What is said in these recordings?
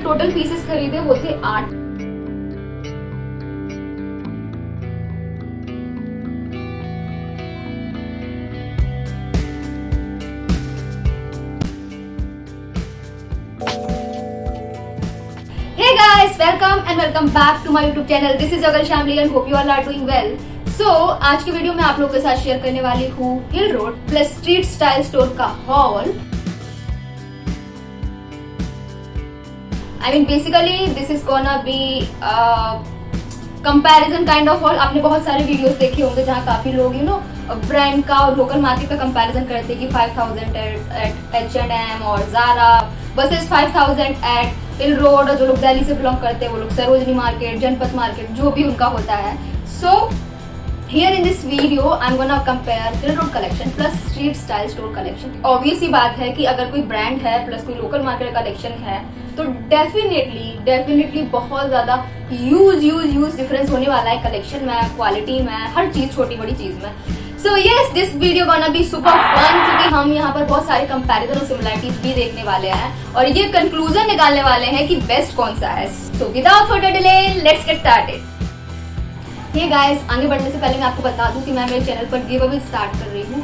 Total pieces खरीदे वो थे 8। Hey guys, welcome and welcome back to my YouTube channel. This is Yogal Shamli and hope you all are doing well. So आज की video में आप लोगों के साथ शेयर करने वाली हूँ Hill Road plus street style store का haul. I mean basically this is gonna be comparison kind of haul. आपने बहुत सारे वीडियोस देखे होंगे जहाँ काफी लोग ब्रांड का और लोकल मार्केट का कंपैरिजन करते हैं कि 5000 एट H&M और Zara वर्सेस 5000 एट हिल रोड, और जो लोग दिल्ली से बिलोंग करते हैं वो लोग सरोजनी मार्केट, जनपथ मार्केट, जो भी उनका होता है। So here in this video I am gonna compare Hill Road collection plus street style store collection. Obvious ही बात है कि अगर कोई ब्रांड है प्लस कोई लोकल मार्केट कलेक्शन है तो डेफिनेटली बहुत ज्यादा ह्यूज डिफरेंस होने वाला है कलेक्शन में, क्वालिटी में, हर चीज, छोटी बड़ी चीज में। So yes, this video gonna be super fun क्योंकि हम यहाँ पर बहुत सारे कंपैरिजन और सिमिलरिटीज भी देखने वाले हैं और ये कंक्लूजन निकालने वाले हैं कि बेस्ट कौन सा है। So without further delay let's get started. Hey guys, आगे बढ़ने से पहले मैं आपको बता दूं कि मैं मेरे चैनल पर गिव अवे स्टार्ट कर रही हूँ।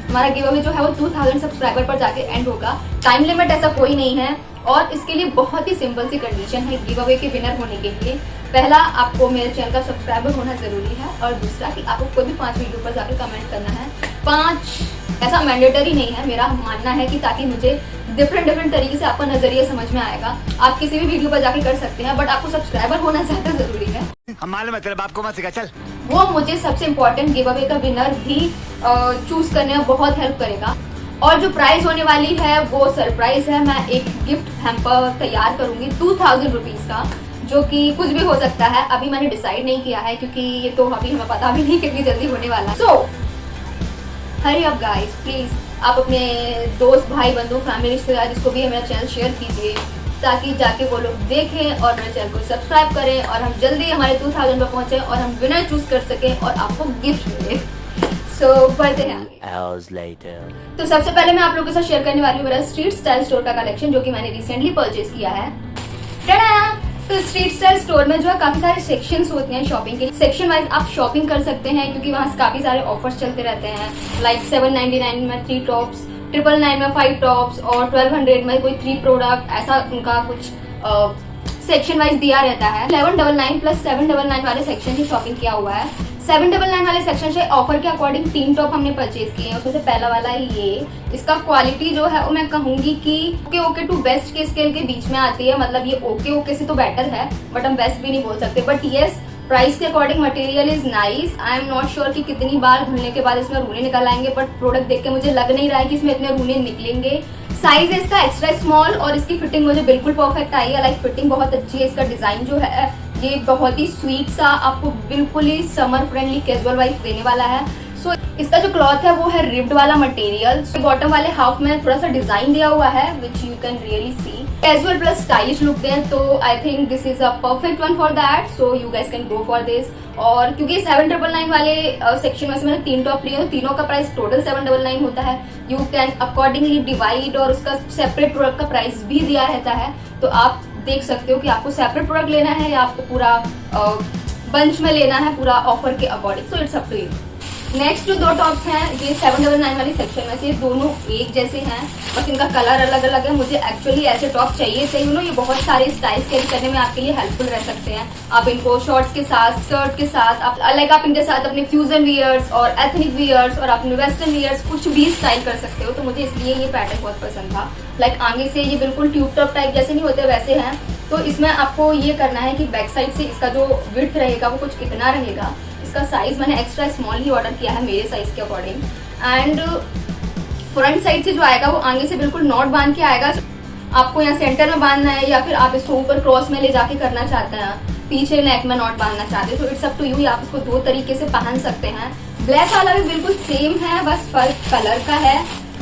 हमारा गिव अवे जो है वो 2000 सब्सक्राइबर पर जाके एंड होगा। टाइम लिमिट ऐसा कोई नहीं है और इसके लिए बहुत ही सिंपल सी कंडीशन है गिव अवे के विनर होने के लिए। पहला, आपको मेरे चैनल का सब्सक्राइबर होना जरूरी है और दूसरा कि आपको कोई भी 5 वीडियो पर जाकर कमेंट करना है। 5 ऐसा मैंडेटरी नहीं है, मेरा मानना है कि ताकि मुझे डिफरेंट तरीके से आपका नजरिया समझ में आएगा। आप किसी भी वीडियो पर जाकर कर सकते हैं बट आपको सब्सक्राइबर होना ज्यादा जरूरी है। हम मालूम है तेरे बाप को मत सिखा, चल। वो मुझे सबसे इम्पोर्टेंट गिव अवे का विनर भी चूज करने में बहुत हेल्प करेगा। और जो प्राइस होने वाली है वो सरप्राइज है। मैं एक गिफ्ट हैम्पर तैयार करूंगी 2000 रुपीज का, जो कि कुछ भी हो सकता है। अभी मैंने डिसाइड नहीं किया है क्योंकि ये तो अभी हमें पता भी नहीं कितनी जल्दी होने वाला है। सो हरी अप गाइस, प्लीज आप अपने दोस्त, भाई, बंधु, फैमिली, रिश्तेदार जिसको भी है मेरा चैनल शेयर कीजिए ताकि जाके वो लोग देखें और मेरे चैनल को सब्सक्राइब करें और हम जल्दी हमारे 2000 पर पहुंचे और हम विनर चूज कर सकें और आपको गिफ्ट मिले। सो बढ़ते हैं आगे। तो सबसे पहले मैं आप लोगों के साथ शेयर करने वाली हूँ मेरा स्ट्रीट स्टाइल स्टोर का कलेक्शन जो कि मैंने रिसेंटली परचेज किया है। तो स्ट्रीट स्टाइल स्टोर में जो है काफी सारे सेक्शंस होते हैं शॉपिंग के। सेक्शन वाइज आप शॉपिंग कर सकते हैं क्योंकि वहाँ काफी सारे ऑफर्स चलते रहते हैं। लाइक 799 में 3 टॉप्स, 999 में 5 टॉप्स और 1200 में कोई 3 प्रोडक्ट, ऐसा उनका कुछ सेक्शन वाइज दिया रहता है। 1199 प्लस 799 वाले सेक्शन की शॉपिंग किया हुआ है। 799 वाले सेक्शन से ऑफर के अकॉर्डिंग 3 टॉप हमने परचेज किए हैं। उसमें से पहला वाला है ये। इसका क्वालिटी जो है वो मैं कहूंगी कि ओके टू बेस्ट के स्केल के बीच में आती है। मतलब ये ओके से तो बेटर है बट हम बेस्ट भी नहीं बोल सकते। बट यस, प्राइस के according material is nice. I am not sure कि कितनी बार धुलने के बाद इसमें रूने निकल आएंगे बट प्रोडक्ट देख के मुझे लग नहीं रहा है कि इसमें इतने रूने निकलेंगे। साइज है इसका एक्स्ट्रा स्मॉल और इसकी फिटिंग मुझे बिल्कुल परफेक्ट आई है। लाइक फिटिंग बहुत अच्छी है। इसका डिजाइन जो है ये बहुत ही स्वीट सा आपको बिल्कुल ही समर फ्रेंडली कैजुअल वाइज देने वाला है। सो इसका जो क्लॉथ है वो है रिब्ड वाला मटेरियल। बॉटम वाले हाफ में थोड़ा सा डिजाइन दिया हुआ है which you can really see. Casual plus stylish look दें तो I think this is a perfect one for that. So you guys can go for this. और क्योंकि 799 वाले सेक्शन में से मैंने 3 टॉप लिए हैं, तीनों का प्राइस टोटल 799 होता है। यू कैन अकॉर्डिंगली डिवाइड और उसका सेपरेट प्रोडक्ट का प्राइस भी दिया रहता है। तो आप देख सकते हो कि आपको सेपरेट प्रोडक्ट लेना है या आपको पूरा बंच में लेना है पूरा ऑफर के according. So it's up to you. Next जो 2 टॉप्स हैं ये 799 वाली सेक्शन में से दोनों एक जैसे हैं बस इनका कलर अलग अलग है। मुझे एक्चुअली ऐसे टॉप चाहिए थे। ये बहुत सारे स्टाइल्स कैरी करने में आपके लिए हेल्पफुल रह सकते हैं। आप इनको शॉर्ट्स के साथ, स्कर्ट के साथ, आप इनके साथ अपने फ्यूजन वियर्स और एथनिक वियर्स और अपने वेस्टर्न वियर्स कुछ भी स्टाइल कर सकते हो। तो मुझे इसलिए ये पैटर्न बहुत पसंद था। लाइक आगे से ये बिल्कुल ट्यूब टॉप टाइप जैसे नहीं होते वैसे हैं। तो इसमें आपको ये करना है कि बैक साइड से इसका जो विड्थ रहेगा वो कुछ इतना रहेगा। इसका साइज मैंने एक्स्ट्रा स्मॉल ही ऑर्डर किया है मेरे साइज के अकॉर्डिंग। एंड फ्रंट साइड से जो आएगा वो आगे से बिल्कुल नॉट बांध के आएगा। आपको यहाँ सेंटर में बांधना है या फिर आप इसको ऊपर क्रॉस में ले जाके करना चाहते हैं, पीछे नेक में नॉट बांधना चाहते हैं। तो इट्स अप टू यू। आप इसको 2 तरीके से पहन सकते हैं। ब्लैक वाला भी बिल्कुल सेम है, बस फर्क कलर का है।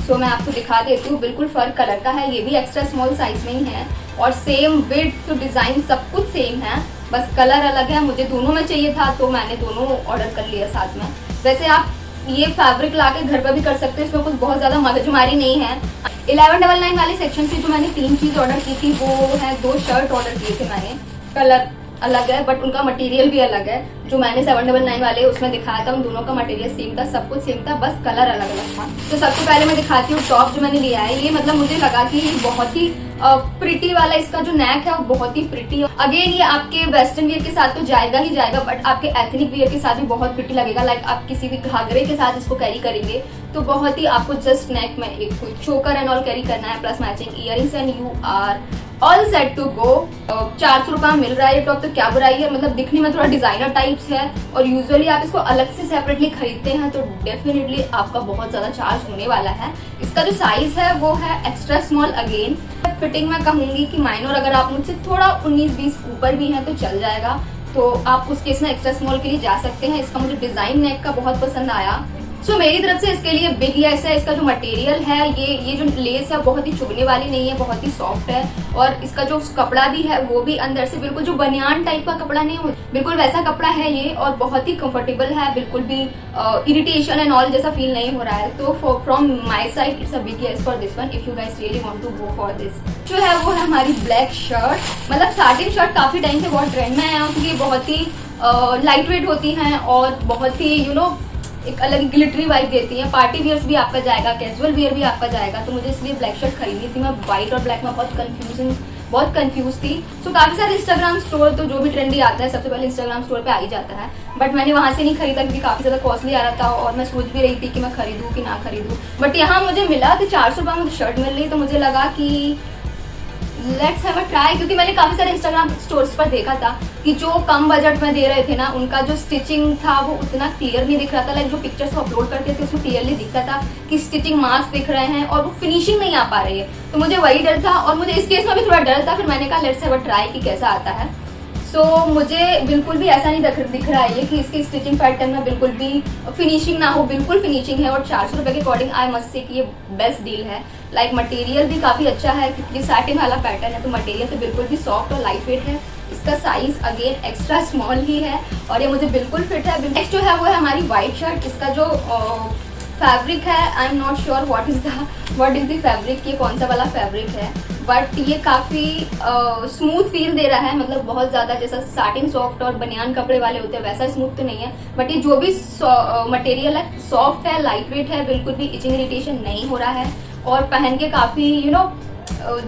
सो मैं आपको दिखा देती हूँ, बिल्कुल फर्क कलर का है। ये भी एक्स्ट्रा स्मॉल साइज में ही है और सेम विड्थ, डिजाइन सब कुछ सेम है, बस कलर अलग है। मुझे दोनों में चाहिए था तो मैंने दोनों ऑर्डर कर लिया साथ में। वैसे आप ये फैब्रिक लाके घर पर भी कर सकते हैं, इसमें कुछ बहुत ज़्यादा मगजमारी नहीं है। 1199 वाले सेक्शन से जो मैंने 3 चीज़ ऑर्डर की थी वो है 2 शर्ट ऑर्डर किए थे मैंने। कलर अलग है बट उनका मटेरियल भी अलग है। जो मैंने 799 वाले उसमें दिखाया था उन दोनों का मटेरियल सेम था, सब कुछ सेम था, बस कलर अलग अलग था। तो सबसे पहले मैं दिखाती हूँ टॉप जो मैंने लिया है। ये मतलब मुझे लगा कि ये बहुत ही प्रिटी वाला, इसका जो नेक है वो बहुत ही प्रिटी है। अगेन ये आपके वेस्टर्न वियर के साथ तो जाएगा ही जाएगा, बट आपके एथनिक वियर के साथ भी बहुत प्रिटी लगेगा। लाइक आप किसी भी घाघरे के साथ इसको कैरी करेंगे तो बहुत ही आपको जस्ट नेक में एक कोई चोकर एंड ऑल कैरी करना है, plus matching earrings and you are all set to go. 400 रुपये में मिल रहा है ये टॉप, तो क्या बुराई है। मतलब दिखने में थोड़ा डिजाइनर टाइप्स है और यूजुअली आप इसको अलग से सेपरेटली खरीदते हैं तो डेफिनेटली आपका बहुत ज्यादा चार्ज होने वाला है। इसका जो साइज है वो है एक्स्ट्रा स्मॉल। अगेन फिटिंग में कहूंगी कि माइनर, अगर आप मुझसे थोड़ा 19-20 ऊपर भी हैं तो चल जाएगा, तो आप उस केस में एक्स्ट्रा स्मॉल के लिए जा सकते हैं। इसका मुझे डिजाइन नेक का बहुत पसंद आया। सो मेरी तरफ से इसके लिए बिग येस है। इसका जो मटेरियल है ये जो लेस है बहुत ही चुभने वाली नहीं है, बहुत ही सॉफ्ट है। और इसका जो कपड़ा भी है वो भी अंदर से बिल्कुल जो बनियान टाइप का कपड़ा नहीं हो, बिल्कुल वैसा कपड़ा है ये, और बहुत ही कंफर्टेबल है। बिल्कुल भी इरिटेशन एंड ऑल जैसा फील नहीं हो रहा है। तो from my side it's a big yes for this one if you guys really want to go for this. जो है वो है हमारी ब्लैक शर्ट। मतलब साटिन शर्ट काफी टाइम से बहुत ट्रेंड में है क्योंकि ये बहुत ही लाइट वेट होती हैं और बहुत ही एक अलग ग्लिटरी वाइब देती है। पार्टी वियर्स भी आपका जाएगा, कैजुअल वियर भी आपका जाएगा। तो मुझे इसलिए ब्लैक शर्ट खरीदी थी। मैं व्हाइट और ब्लैक में बहुत कंफ्यूज थी। सो काफी सारे इंस्टाग्राम स्टोर, तो जो भी ट्रेंडी आता है सबसे पहले इंस्टाग्राम स्टोर पे आ ही जाता है, बट मैंने वहां से नहीं खरीदा क्योंकि काफी ज्यादा कॉस्टली आ रहा था और मैं सोच भी रही थी कि मैं खरीदूं कि ना खरीदूं। बट यहाँ मुझे मिला कि 400 रुपये में शर्ट मिल रही, तो मुझे लगा कि लेट्स हैव अ ट्राई। क्योंकि मैंने काफी सारे इंस्टाग्राम स्टोर्स पर देखा था कि जो कम बजट में दे रहे थे ना, उनका जो स्टिचिंग था वो उतना क्लियर नहीं दिख रहा था। लाइक जो पिक्चर्स वो अपलोड करते थे उसमें क्लियरली दिखता था कि स्टिचिंग मार्क्स दिख रहे हैं और वो फिनिशिंग नहीं आ पा रही है। तो मुझे वही डर था और मुझे इस केस में भी थोड़ा डर था। फिर मैंने कहा लेट्स हैव अ ट्राई कि कैसा आता है। सो मुझे बिल्कुल भी ऐसा नहीं दिख रहा है कि इसकी स्टिचिंग पैटर्न में बिल्कुल भी फिनिशिंग ना हो, बिल्कुल फिनिशिंग है। और 400 रुपये के अकॉर्डिंग आई मस्ट से कि ये बेस्ट डील है। लाइक मटेरियल भी काफी अच्छा है क्योंकि सैटिन वाला पैटर्न है, तो मटेरियल तो बिल्कुल भी सॉफ्ट और लाइट वेट है। इसका साइज अगेन एक्स्ट्रा स्मॉल ही है और ये मुझे बिल्कुल फिट है। नेक्स्ट जो है वो है हमारी व्हाइट शर्ट। इसका जो फैब्रिक है I am not sure what is the fabric, ये कौन सा वाला फैब्रिक है, बट ये काफी स्मूथ फील दे रहा है। मतलब बहुत ज्यादा जैसा सैटिन सॉफ्ट और बनियान कपड़े वाले होते हैं वैसा स्मूथ तो नहीं है, बट ये जो भी मटेरियल है सॉफ्ट है, लाइट वेट है, बिल्कुल भी इचिंग इरिटेशन नहीं हो रहा है और पहन के काफी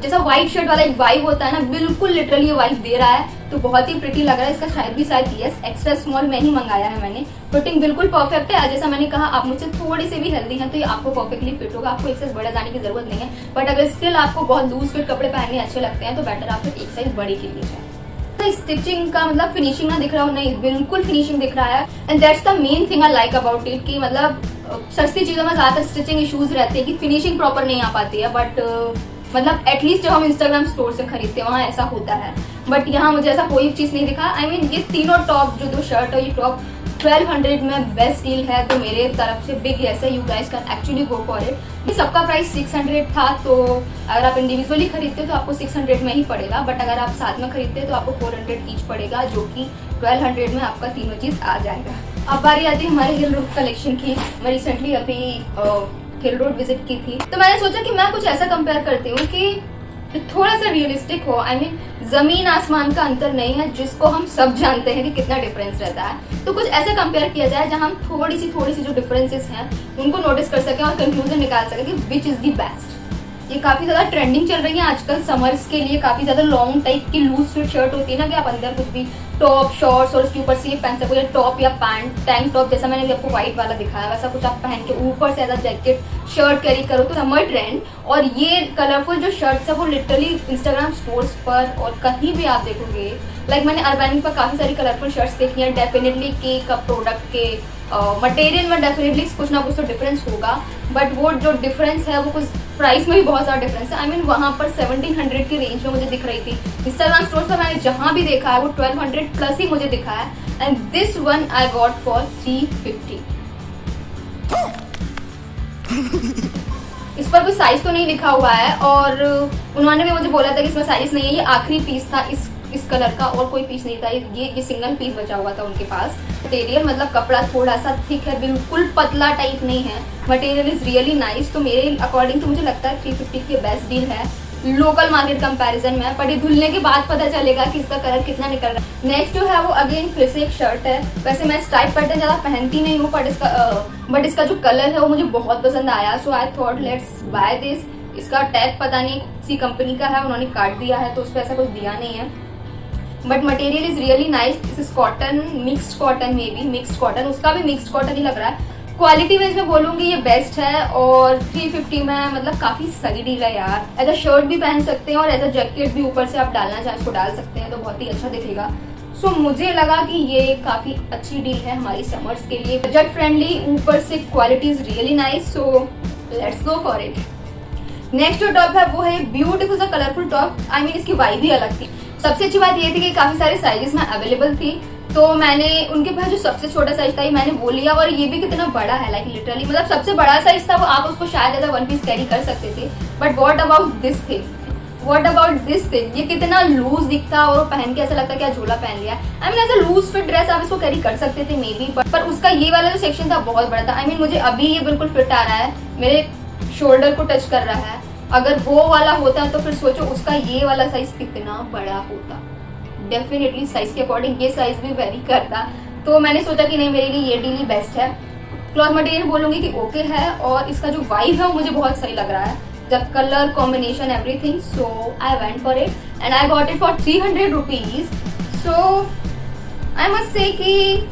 जैसा व्हाइट शर्ट वाला एक वाइब होता है ना, बिल्कुल लिटरली ये वाइब दे रहा है। तो बहुत ही प्रिटी लग रहा है। इसका शायद यस एक्स्ट्रा स्मॉल में ही मंगाया है मैंने। फिटिंग बिल्कुल परफेक्ट है। जैसा मैंने कहा आप मुझसे थोड़ी सी भी हेल्दी हैं तो ये आपको परफेक्टली फिट होगा। आपको एक साइज बड़ा जाने की जरूरत नहीं है, बट अगर स्टिल आपको बहुत लूज फिट कपड़े पहनने अच्छे लगते हैं तो बेटर आप फिर एक साइज बड़ी के लिए जाए। स्टिचिंग का मतलब फिनिशिंग ना दिख रहा हो, नहीं बिल्कुल फिनिशिंग दिख रहा है। And that's the main thing I like about it कि मतलब सस्ती चीजों में ज्यादातर स्टिचिंग इश्यूज रहते हैं कि फिनिशिंग प्रॉपर नहीं आ पाती है, बट मतलब एटलीस्ट जब हम इंस्टाग्राम स्टोर से खरीदते हैं वहाँ ऐसा होता है, बट यहाँ मुझे ऐसा कोई चीज नहीं दिखा। आई मीन ये तीनों टॉप, जो 2 शर्ट और ये टॉप 1200 में बेस्ट डील है। तो मेरे तरफ से बिग येस है, you guys can actually go for it. सबका प्राइस 600 था, तो अगर आप इंडिविजुअली खरीदते तो आपको 600 में ही पड़ेगा, बट अगर आप साथ में खरीदते तो आपको 400 ईच पड़ेगा, जो कि 1200 में आपका तीनों चीज आ जाएगा। अब बारी आती है हमारे हिल रोड कलेक्शन की। मैं रिसेंटली अभी हिल रोड विजिट की थी, तो मैंने सोचा कि मैं कुछ ऐसा कंपेयर करती हूँ कि थोड़ा सा रियलिस्टिक हो। आई मीन जमीन आसमान का अंतर नहीं है, जिसको हम सब जानते हैं कि कितना डिफरेंस रहता है। तो कुछ ऐसे कंपेयर किया जाए जहां हम थोड़ी सी जो डिफरेंसेस हैं उनको नोटिस कर सकें और कंक्लूजन निकाल सकें कि विच इज द बेस्ट। ये काफी ज्यादा ट्रेंडिंग चल रही है आजकल समर्स के लिए। काफी ज्यादा लॉन्ग टाइप की लूज फिट शर्ट होती है ना, कि आप अंदर कुछ भी टॉप शॉर्ट्स और उसके ऊपर से ये पहन सको, या टॉप या पैंट टैंक टॉप, जैसा मैंने भी आपको व्हाइट वाला दिखाया वैसा कुछ आप पहन के ऊपर से ऐसा जैकेट शर्ट कैरी करो तो समर ट्रेंड। और ये कलरफुल जो शर्ट्स है वो लिटरली इंस्टाग्राम स्टोर्स पर और कहीं भी आप देखोगे। लाइक मैंने अर्बैनिक पर काफी सारी कलरफुल शर्ट्स देखी हैं। डेफिनेटली केक का प्रोडक्ट के मटेरियल में डेफिनेटली कुछ ना कुछ तो डिफरेंस होगा, बट वो जो डिफरेंस है वो कुछ प्राइस में भी बहुत सारा डिफरेंस है। आई मीन वहाँ पर 1700 की रेंज में मुझे दिख रही थी। इंस्टाग्राम स्टोर पर मैंने जहाँ भी देखा है वो 1200 प्लस ही मुझे दिखा है। And this one I got for 350। इस पर कोई साइज तो नहीं लिखा हुआ है और उन्होंने भी मुझे बोला था कि इसमें साइज नहीं है, ये आखिरी पीस था इस इस कलर का और कोई पीस नहीं था, ये सिंगल पीस बचा हुआ था उनके पास। मटेरियल मतलब कपड़ा थोड़ा सा थिक है, बिल्कुल पतला टाइप नहीं है, मटेरियल इज रियली नाइस। तो मेरे अकॉर्डिंग तो मुझे लगता है 350 की बेस्ट डील है लोकल मार्केट कंपैरिजन में, पर ये धुलने के बाद पता चलेगा कि इसका कलर कितना निकल रहा है। नेक्स्ट जो है वो अगेन फिर से एक शर्ट है। वैसे मैं स्ट्राइप पैटर्न ज़्यादा पहनती नहीं हूँ, बट इसका जो कलर है वो मुझे बहुत पसंद आया, so I thought let's buy this. इसका टैग पता नहीं किसी कंपनी का है, उन्होंने काट दिया है तो उस पर ऐसा कुछ दिया नहीं है, but material is really nice. This is cotton, mixed cotton, may be mixed cotton, उसका भी मिक्स्ड कॉटन ही लग रहा है। क्वालिटी वाइज मैं बोलूंगी ये बेस्ट है, और 350 में मतलब काफी सही डील है यार। एज अ शर्ट भी पहन सकते हैं और एज अ जैकेट भी ऊपर से आप डालना चाहें उसको डाल सकते हैं, तो बहुत ही अच्छा दिखेगा। सो मुझे लगा कि ये काफी अच्छी डील है हमारी समर्स के लिए, बजट फ्रेंडली, ऊपर से quality is really nice, so let's go for it. Next जो टॉप है वो है ब्यूटीफुल सा कलरफुल टॉप। आई मीन इसकी वाइब ही अलग थी। सबसे अच्छी बात ये थी कि काफी सारे साइजेस में अवेलेबल थी, तो मैंने उनके पास जो सबसे छोटा साइज था मैंने वो लिया, और ये भी कितना बड़ा है, लाइक लिटरली मतलब सबसे बड़ा साइज था वो, आप उसको शायद as a one piece carry कर सकते थे। But what about this thing, ये कितना लूज दिखता और पहन के ऐसा लगता है कि झोला पहन लिया। I mean as a loose fit dress आप इसको कैरी कर सकते थे मे बी, पर उसका ये वाला जो सेक्शन था बहुत बड़ा था। आई मीन मुझे अभी ये बिल्कुल फिट आ रहा है, मेरे शोल्डर को टच कर रहा है। अगर वो वाला होता तो फिर सोचो उसका ये वाला साइज कितना बड़ा होता। डेफिनेटली साइज के अकॉर्डिंग ये साइज भी वेरी करता, तो मैंने सोचा कि नहीं, मेरे लिए ये डील ही बेस्ट है। क्लॉथ मटेरियल बोलूंगी कि ओके है, और इसका जो वाइब है वो मुझे बहुत सही लग रहा है, जब colour combination everything, so I went for it and I got it for 300 rupees. So I must say कि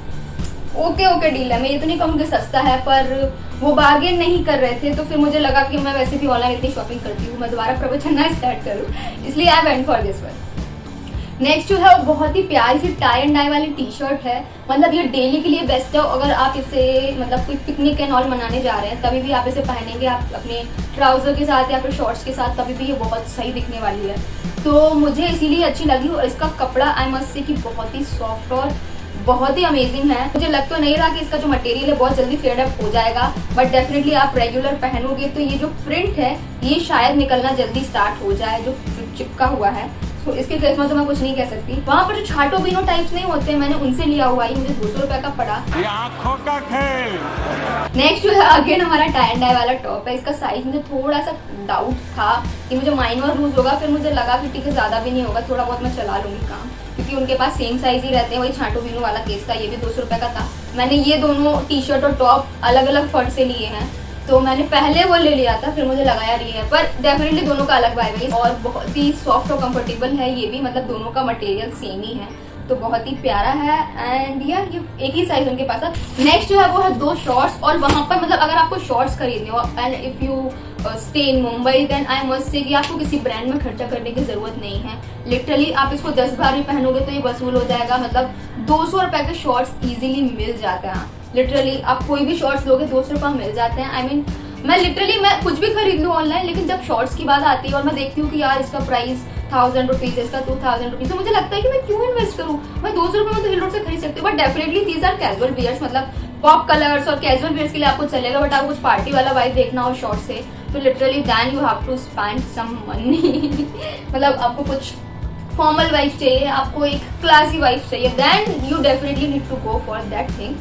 ओके डील है। मैं ये तो नहीं कहूँगी सस्ता है, पर वो बार्गेन नहीं कर रहे थे, तो फिर मुझे लगा कि मैं वैसे भी ऑनलाइन इतनी शॉपिंग करती हूँ, मैं दोबारा प्रवचन ना स्टार्ट करूँ, इसलिए I went for this one. Next जो है वो बहुत ही प्यारी सी टाई एंड डाई वाली टी शर्ट है। मतलब ये डेली के लिए बेस्ट है, अगर आप इसे मतलब कोई पिकनिक एंड ऑल मनाने जा रहे हैं तभी भी आप इसे पहनेंगे, आप अपने ट्राउजर के साथ या फिर शॉर्ट्स के साथ, तभी भी ये बहुत सही दिखने वाली है, तो मुझे इसीलिए अच्छी लगी। और इसका कपड़ा आई मस्ट से कि बहुत ही सॉफ्ट और बहुत ही अमेजिंग है। मुझे लग तो नहीं रहा कि इसका जो मटेरियल है बहुत जल्दी फेड अप हो जाएगा, बट डेफिनेटली आप रेगुलर पहनोगे तो ये जो प्रिंट है ये शायद निकलना जल्दी स्टार्ट हो जाए, जो चिपका हुआ है। तो इसके केस में तो मैं कुछ नहीं कह सकती। वहाँ पर जो छाटो बीनो टाइप्स नहीं होते, मैंने उनसे लिया हुआ है, मुझे 200 रुपए का पड़ा। आंखों का खेल। नेक्स्ट जो है अगेन हमारा टाई एंड डाई वाला टॉप है। इसका साइज मुझे थोड़ा सा डाउट था कि मुझे माइनर लूज होगा, फिर मुझे लगा कि ठीक है ज्यादा भी नहीं होगा, थोड़ा बहुत मैं चला लूंगी काम, क्योंकि उनके पास सेम साइज ही रहते हैं। वही छाटो बीनो वाला केस था, ये भी 200 रुपए का था। मैंने ये दोनों टी शर्ट और टॉप अलग अलग फर्ट से लिए हैं, तो मैंने पहले वो ले लिया था, फिर मुझे लगा यार ये है, पर डेफिनेटली दोनों का अलग वाइब है और बहुत ही सॉफ्ट और कंफर्टेबल है ये भी, मतलब दोनों का मटेरियल सेम ही है, तो बहुत ही प्यारा है। एंड यार ये एक ही साइज उनके पास है। नेक्स्ट जो है वो है 2 शॉर्ट्स, और वहां पर मतलब अगर आपको शॉर्ट्स खरीदने हो and if you stay in Mumbai, then I must say कि आपको किसी ब्रांड में खर्चा करने की जरूरत नहीं है। लिटरली आप इसको 10 बार भी पहनोगे तो ये वसूल हो जाएगा। मतलब 200 रुपए के शॉर्ट्स इजीली मिल जाते हैं। लिटरली आप कोई भी शॉर्ट्स लोगे 200 रुपए मिल जाते हैं। आई मीन मैं कुछ भी खरीद लूँ ऑनलाइन, लेकिन जब शॉर्ट्स की बात आती है और मैं देखती हूँ कि यार इसका प्राइस 1000 रुपीज, इसका 2000 रुपीज, तो मुझे लगता है कि मैं क्यों इन्वेस्ट करूँ, मैं 200 रुपए में तो हिल रोड से खरीद सकती हूँ। But definitely these are casual wears, मतलब पॉप कलर्स और कैजुअल वियर्स के लिए आपको चलेगा, बट आपको कुछ पार्टी वाला वाइब देखना हो शॉर्ट से, तो literally then you have to spend some money. मतलब आपको कुछ फॉर्मल वाइब चाहिए, आपको एक क्लासी वाइब चाहिए, then you definitely need to go for that thing,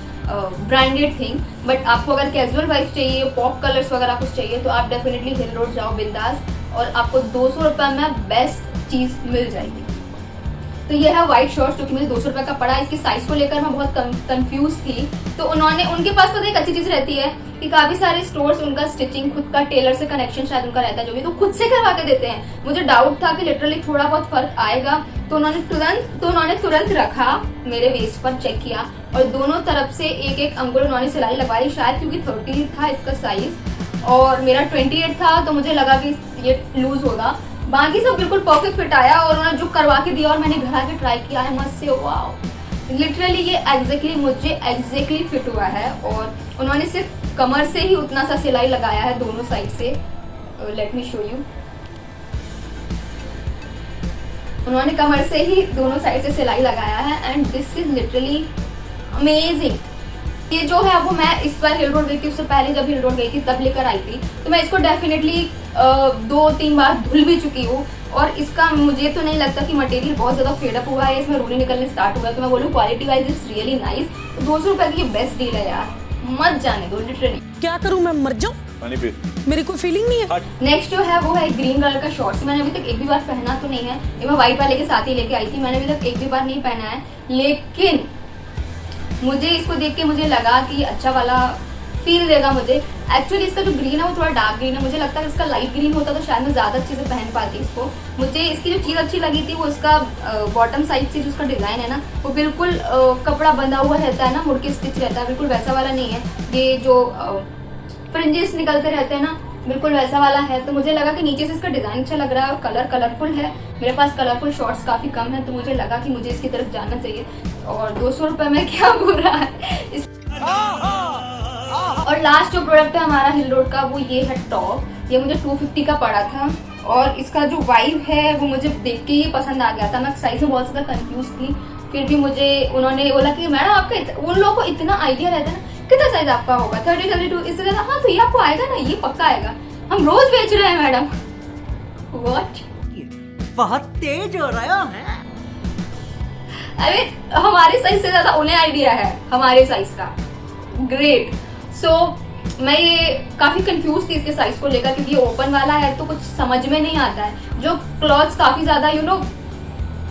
branded thing. But आपको अगर कैजुअल वाइब चाहिए, पॉप कलर्स वगैरह कुछ चाहिए, तो आप डेफिनेटली हिल रोड जाओ बिंदास, और आपको 200 रुपए में बेस्ट चीज मिल जाएगी। तो ये है व्हाइट शॉर्ट्स, जो कि मुझे 200 रुपए का पड़ा। इसकी साइज को लेकर मैं बहुत कंफ्यूज थी, तो उनके पास पता एक अच्छी चीज रहती है कि काफी सारे स्टोर्स उनका स्टिचिंग खुद का टेलर से कनेक्शन शायद उनका रहता है, जो भी तो खुद से करवा के देते हैं। मुझे डाउट था कि लिटरली थोड़ा बहुत फर्क आएगा, तो उन्होंने तुरंत रखा, मेरे वेस्ट पर चेक किया, और दोनों तरफ से एक एक अंगुल उन्होंने सिलाई लगवा दी, शायद क्योंकि 30 था इसका साइज और मेरा 28 था, तो मुझे लगा कि ये लूज होगा। बाकी सब बिल्कुल परफेक्ट फिट आया, और उन्होंने जो करवा के दिया और मैंने घर आके ट्राई किया है, मस्त से वाओ, लिटरली ये मुझे एग्जैक्टली फिट हुआ है। और उन्होंने सिर्फ कमर से ही उतना सा सिलाई लगाया है दोनों साइड से। लेट मी शो यू, उन्होंने कमर से ही दोनों साइड से सिलाई लगाया है, and this is literally amazing. ये जो है वो मैं इस बार हिल रोड गई थी, उससे पहले जब हिल रोड गई थी तब लेकर आई थी, तो मैं इसको डेफिनेटली 2-3 बार धुल भी चुकी हूँ, और इसका मुझे तो नहीं लगता कि मटेरियल बहुत ज़्यादा फेडअप हुआ है, इसमें रूली निकलने स्टार्ट हुआ है, तो मैं बोलूँ quality wise it's really nice. 200 रुपये की बेस्ट डील है यार, मत जाने दो लिटरली। क्या करूं मैं, मर जाऊं? मेरी कोई फीलिंग नहीं है। नेक्स्ट जो है वो है ग्रीन कलर का शॉर्ट्स। मैंने अभी तक एक भी बार पहना तो नहीं है, ये मैं व्हाइट वाले के साथ ही लेके आई थी, मैंने अभी तक एक भी बार नहीं पहना है, लेकिन मुझे इसको देख के मुझे लगा कि अच्छा वाला फील देगा मुझे। एक्चुअली इसका जो ग्रीन है वो थोड़ा डार्क ग्रीन है, मुझे लगता है इसका लाइट ग्रीन होता तो शायद मैं ज़्यादा अच्छे से पहन पाती इसको। मुझे इसकी जो चीज़ अच्छी लगी थी वो इसका बॉटम साइड से जो उसका डिज़ाइन है ना, वो बिल्कुल कपड़ा बंधा हुआ रहता है ना, मुड़ के स्टिच रहता है, बिल्कुल वैसा वाला नहीं है। ये जो फ्रिंजेस निकलते रहते हैं ना, बिल्कुल वैसा वाला है। तो मुझे लगा कि नीचे से इसका डिज़ाइन अच्छा लग रहा है और कलर कलरफुल है। मेरे पास कलरफुल शॉर्ट्स काफ़ी कम है, तो मुझे लगा कि मुझे इसकी तरफ जाना चाहिए। और 200 रुपये में क्या बुरा है और लास्ट जो प्रोडक्ट है हमारा हिल रोड का, वो ये है टॉप। ये मुझे 250 का पड़ा था और इसका जो वाइब है वो मुझे देख के ही पसंद आ गया था। मैं साइज में बहुत ज़्यादा कंफ्यूज थी, फिर भी मुझे उन्होंने बोला कि मैडम आपका उन लोगों को इतना आइडिया रहता है ना, कितना साइज आपका होगा 30, 32, इससे ज़्यादा। हाँ तो ये आपको आएगा ना, ये पक्का आएगा, हम रोज बेच रहे हैं मैडम। व्हाट, बहुत तेज हो रहा है। अरे हमारे साइज से ज्यादा उन्हें आइडिया है हमारे साइज का। ग्रेट। सो मैं ये काफी कंफ्यूज थी इसके साइज को लेकर, क्योंकि ये ओपन वाला है तो कुछ समझ में नहीं आता है। जो क्लॉथ्स काफी ज्यादा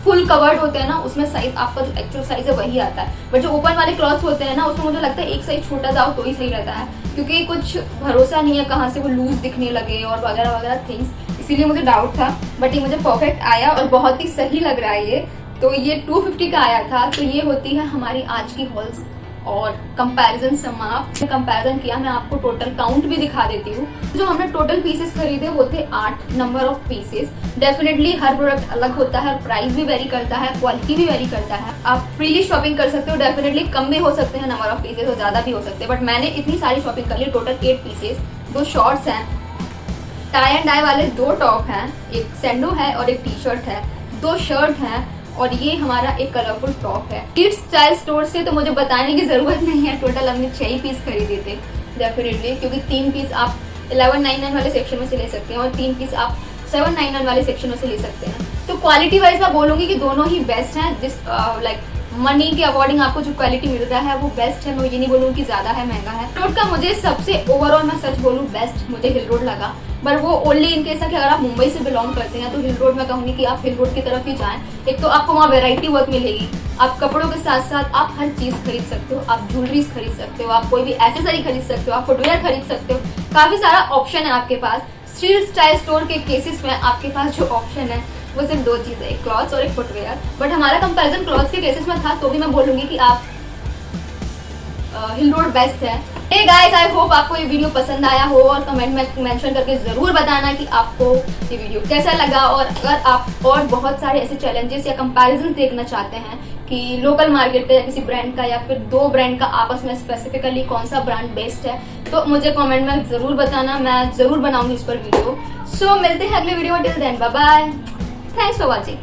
फुल कवर्ड होते हैं ना, उसमें साइज आपका जो एक्चुअल साइज है वही आता है, बट जो ओपन वाले क्लॉथ्स होते हैं ना, उसमें मुझे लगता है एक साइज छोटा जाओ तो ही सही रहता है, क्योंकि कुछ भरोसा नहीं है कहाँ से वो लूज दिखने लगे और वगैरह वगैरह थिंग्स, इसीलिए मुझे डाउट था। बट ये मुझे परफेक्ट आया और बहुत ही सही लग रहा है ये। तो ये 250 का आया था। तो ये होती है हमारी आज की हॉल्स और कंपैरिजन समाप्त। कंपैरिजन किया, मैं आपको टोटल काउंट भी दिखा देती हूँ। जो हमने टोटल पीसेस खरीदे वो थे 8 number of pieces. Definitely her product अलग होता है, प्राइस भी वेरी करता है, क्वालिटी भी वेरी करता है। आप फ्रीली शॉपिंग कर सकते हो, डेफिनेटली कम भी हो सकते हैं नंबर ऑफ पीसेस और ज्यादा भी हो सकते हैं, बट मैंने इतनी सारी शॉपिंग कर ली। टोटल 8 पीसेस, 2 शॉर्ट्स हैं, टाई एंड डाई वाले 2 टॉप हैं, एक सैंडो है और एक टी शर्ट है, 2 शर्ट हैं और ये हमारा एक कलरफुल टॉप है। किड्स स्टाइल स्टोर से तो मुझे बताने की जरूरत नहीं है, टोटल हमने 6 ही पीस खरीदे थे डेफिनेटली, क्योंकि 3 पीस आप 1199 वाले सेक्शन में से ले सकते हैं और 3 पीस आप 799 वाले सेक्शन में से ले सकते हैं। तो क्वालिटी वाइज मैं बोलूंगी कि दोनों ही बेस्ट हैं। जिस लाइक मनी के अकॉर्डिंग आपको जो क्वालिटी मिल रहा है वो बेस्ट है। मैं ये नहीं बोलूँगी कि ज्यादा है, महंगा है। रोड का मुझे सबसे ओवरऑल मैं सच बोलूँ बेस्ट मुझे हिल रोड लगा, बट वो ओनली इन केस है कि अगर आप मुंबई से बिलोंग करते हैं तो हिल रोड में कहूंगी कि आप हिल रोड की तरफ ही जाएं। एक तो आपको वहाँ वैरायटी वर्क मिलेगी, आप कपड़ों के साथ साथ आप हर चीज खरीद सकते हो, आप ज्वेलरीज खरीद सकते हो, आप कोई भी एक्सेसरी खरीद सकते हो, आप फुटवेयर खरीद सकते हो, काफी सारा ऑप्शन है आपके पास। स्ट्रीट स्टाइल स्टोर के केसेस में आपके पास जो ऑप्शन है वो सिर्फ 2 चीजें, एक क्लॉथ्स और एक फुटवेयर। बट हमारा कंपैरिजन क्लॉथ्स के केसेस में था, तो भी मैं बोलूंगी कि आप हिल रोड बेस्ट है। हे गाइस, आई होप आपको ये वीडियो पसंद आया हो और कमेंट में मेंशन करके जरूर बताना कि आपको ये वीडियो कैसा लगा। और अगर आप और बहुत सारे ऐसे चैलेंजेस या कंपैरिजन देखना चाहते हैं कि लोकल मार्केट का या किसी ब्रांड का या फिर 2 ब्रांड का आपस में स्पेसिफिकली कौन सा ब्रांड बेस्ट है, तो मुझे कमेंट में जरूर बताना, मैं जरूर बनाऊंगी इस पर वीडियो। सो मिलते हैं अगले वीडियो में, till then bye bye, thanks for watching.